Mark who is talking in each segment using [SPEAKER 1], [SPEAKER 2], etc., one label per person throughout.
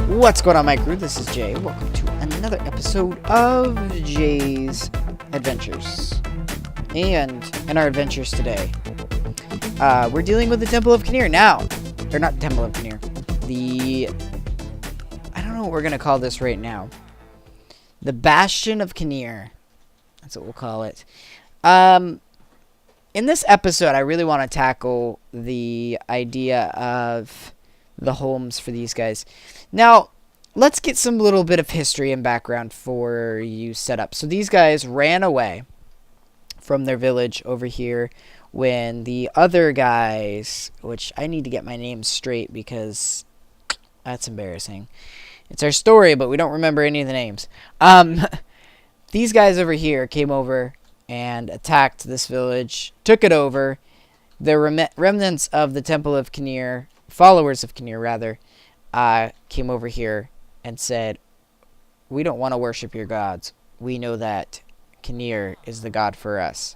[SPEAKER 1] What's going on, my crew? This is Jay. Welcome to another episode of Jay's Adventures. And in our adventures today, we're dealing with the Temple of Kinnear now. Or not Temple of Kinnear. I don't know what we're going to call this right now. The Bastion of Kinnear. That's what we'll call it. In this episode, I really want to tackle the idea of the homes for these guys. Now, let's get some little bit of history and background for you set up. So these guys ran away from their village over here when the other guys, which I need to get my names straight because that's embarrassing. It's our story, but we don't remember any of the names. These guys over here came over and attacked this village, took it over. The remnants of the Temple of Kinnear, followers of Kinnear rather, came over here and said, we don't want to worship your gods. We know that Kinnear is the god for us.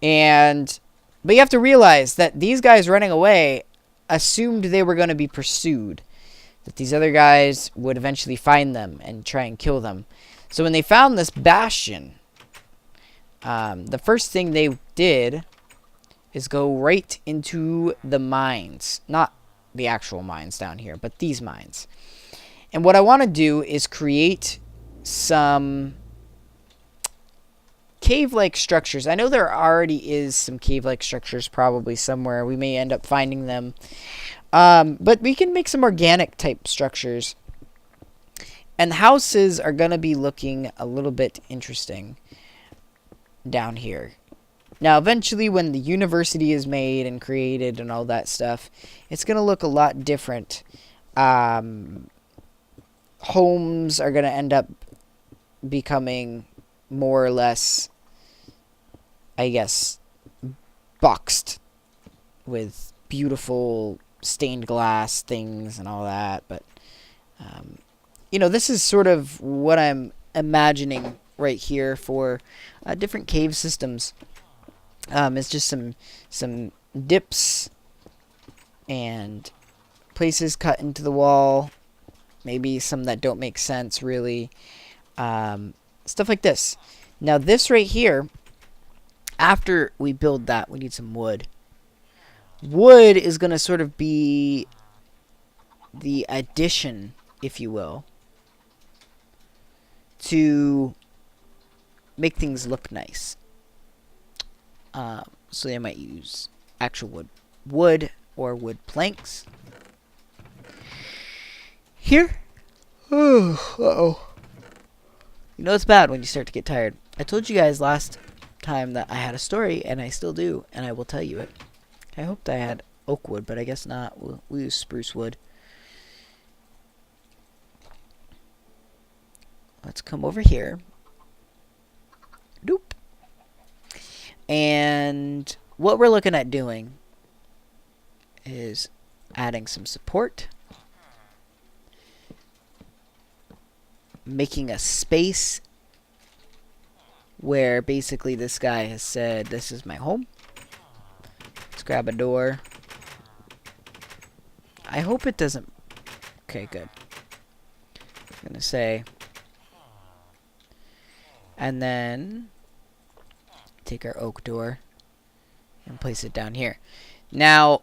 [SPEAKER 1] But you have to realize that these guys running away assumed they were going to be pursued, that these other guys would eventually find them and try and kill them. So when they found this bastion, the first thing they did is go right into the mines. Not the actual mines down here, but these mines. And what I want to do is create some cave-like structures. I know there already is some cave-like structures probably somewhere. We may end up finding them. But we can make some organic type structures. And the houses are going to be looking a little bit interesting down here. Now, eventually, when the university is made and created and all that stuff, it's going to look a lot different. Homes are going to end up becoming more or less, I guess, boxed with beautiful stained glass things and all that. But, this is sort of what I'm imagining right here for different cave systems. It's just some dips and places cut into the wall. Maybe some that don't make sense, really. Stuff like this. Now, this right here, after we build that, we need some wood. Wood is going to sort of be the addition, if you will, to make things look nice. So they might use actual wood or wood planks. Here. Uh-oh. You know it's bad when you start to get tired. I told you guys last time that I had a story, and I still do, and I will tell you it. I hoped I had oak wood, but I guess not. We'll use spruce wood. Let's come over here. Doop. And what we're looking at doing is adding some support, making a space where basically this guy has said, this is my home. Let's grab a door. I hope it doesn't... Okay, good. I'm going to say... And then... take our oak door and place it down here. Now,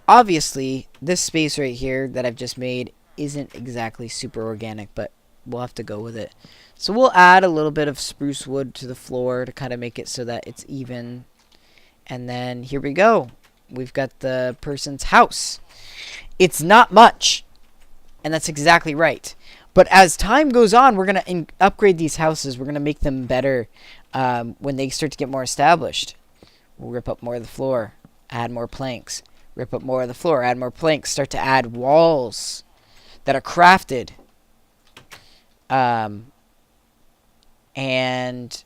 [SPEAKER 1] obviously, this space right here that I've just made isn't exactly super organic, but we'll have to go with it. So we'll add a little bit of spruce wood to the floor to kind of make it so that it's even. And then here we go. We've got the person's house. It's not much, and that's exactly right. But as time goes on, we're going to upgrade these houses. We're going to make them better when they start to get more established. We'll rip up more of the floor, add more planks. Rip up more of the floor, add more planks. Start to add walls that are crafted. And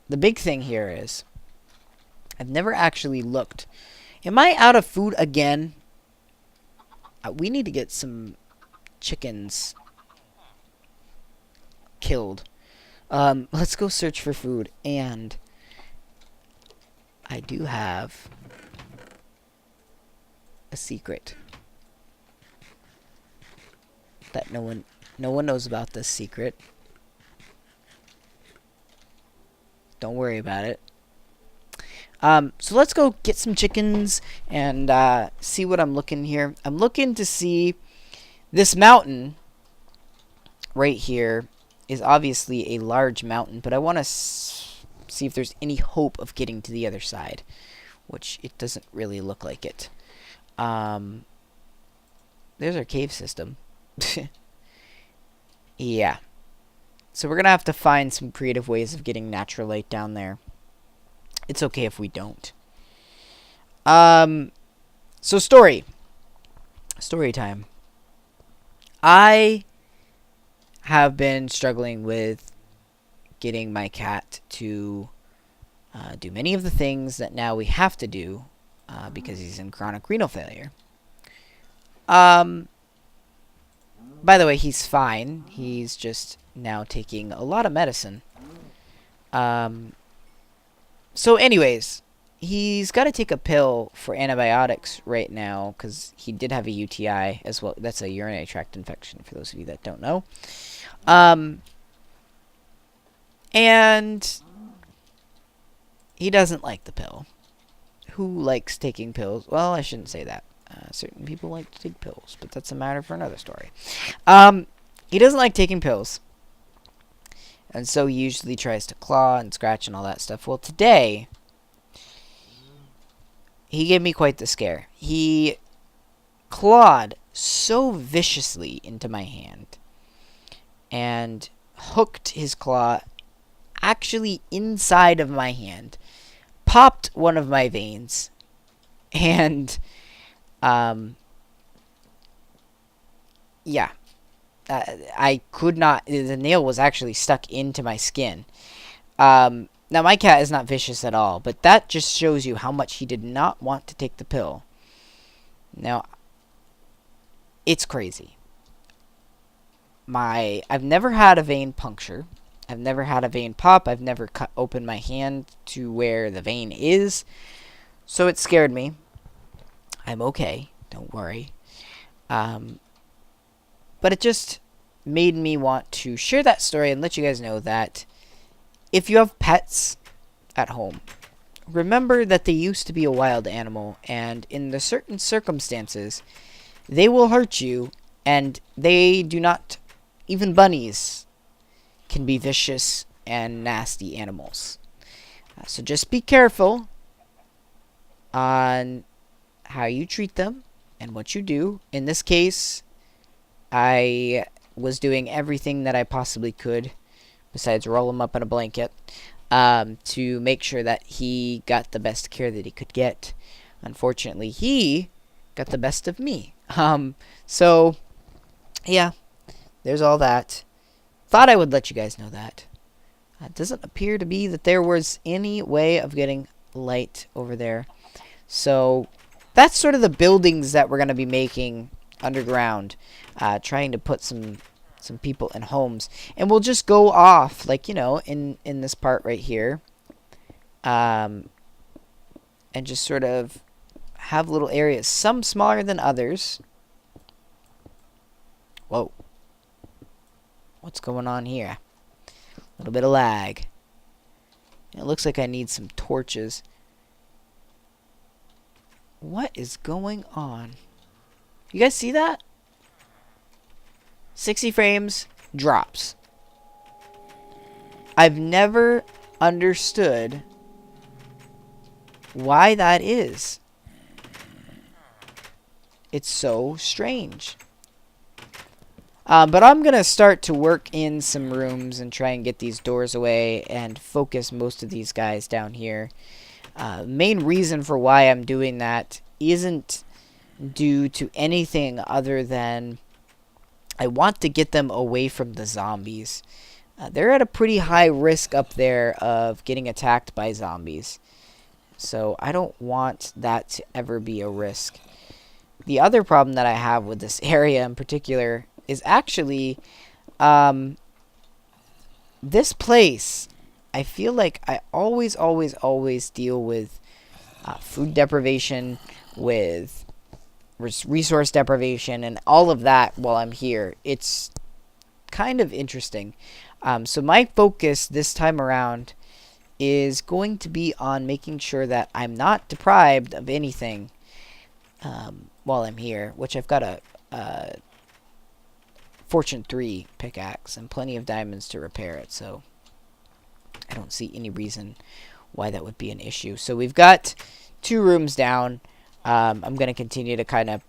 [SPEAKER 1] the big thing here is, I've never actually looked. Am I out of food again? We need to get some chickens killed. Let's go search for food. And I do have a secret. that no one knows about this secret. Don't worry about it. So let's go get some chickens and see what I'm looking here. I'm looking to see this mountain right here is obviously a large mountain, but I want to see if there's any hope of getting to the other side, which it doesn't really look like it. There's our cave system. Yeah. So we're going to have to find some creative ways of getting natural light down there. It's okay if we don't. So story time. I have been struggling with getting my cat to do many of the things that now we have to do because he's in chronic renal failure. By the way, he's fine. He's just now taking a lot of medicine. So anyways, he's got to take a pill for antibiotics right now because he did have a UTI as well. That's a urinary tract infection for those of you that don't know. And he doesn't like the pill. Who likes taking pills? Well, I shouldn't say that. Certain people like to take pills, but that's a matter for another story. He doesn't like taking pills. And so he usually tries to claw and scratch and all that stuff. Well, today, he gave me quite the scare. He clawed so viciously into my hand and hooked his claw actually inside of my hand, popped one of my veins, and, yeah. I could not. The nail was actually stuck into my skin. Now, my cat is not vicious at all, but that just shows you how much he did not want to take the pill. Now, it's crazy. I've never had a vein puncture. I've never had a vein pop. I've never cut open my hand to where the vein is. So it scared me. I'm okay. Don't worry. But it just made me want to share that story and let you guys know that if you have pets at home, remember that they used to be a wild animal, and in the certain circumstances, they will hurt you, and they do not, even bunnies can be vicious and nasty animals. So just be careful on how you treat them and what you do. In this case, I was doing everything that I possibly could, besides roll him up in a blanket, to make sure that he got the best care that he could get. Unfortunately, he got the best of me. So, yeah, there's all that. Thought I would let you guys know that. It doesn't appear to be that there was any way of getting light over there. So, that's sort of the buildings that we're going to be making underground, trying to put some people in homes, and we'll just go off like, you know, in this part right here, and just sort of have little areas, some smaller than others. Whoa, what's going on here? A little bit of lag. It looks like I need some torches. What is going on? You guys see that? 60 frames, drops. I've never understood why that is. It's so strange. But I'm going to start to work in some rooms and try and get these doors away and focus most of these guys down here. Main reason for why I'm doing that isn't due to anything other than I want to get them away from the zombies. They're at a pretty high risk up there of getting attacked by zombies. So I don't want that to ever be a risk. The other problem that I have with this area in particular is actually this place. I feel like I always deal with food deprivation, with resource deprivation, and all of that while I'm here. It's kind of interesting. So my focus this time around is going to be on making sure that I'm not deprived of anything while I'm here, which I've got a Fortune 3 pickaxe and plenty of diamonds to repair it, so I don't see any reason why that would be an issue. So we've got 2 rooms down. I'm going to continue to kind of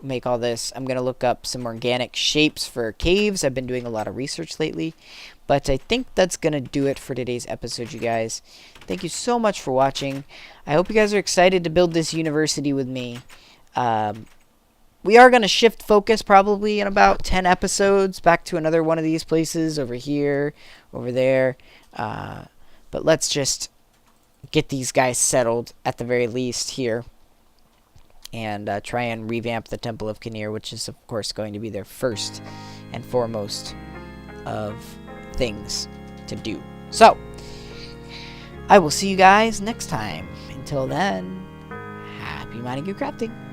[SPEAKER 1] make all this. I'm going to look up some organic shapes for caves. I've been doing a lot of research lately. But I think that's going to do it for today's episode, you guys. Thank you so much for watching. I hope you guys are excited to build this university with me. We are going to shift focus probably in about 10 episodes back to another one of these places over here, over there. But let's just get these guys settled at the very least here. And try and revamp the Temple of Kinnear, which is, of course, going to be their first and foremost of things to do. So, I will see you guys next time. Until then, happy mining and crafting.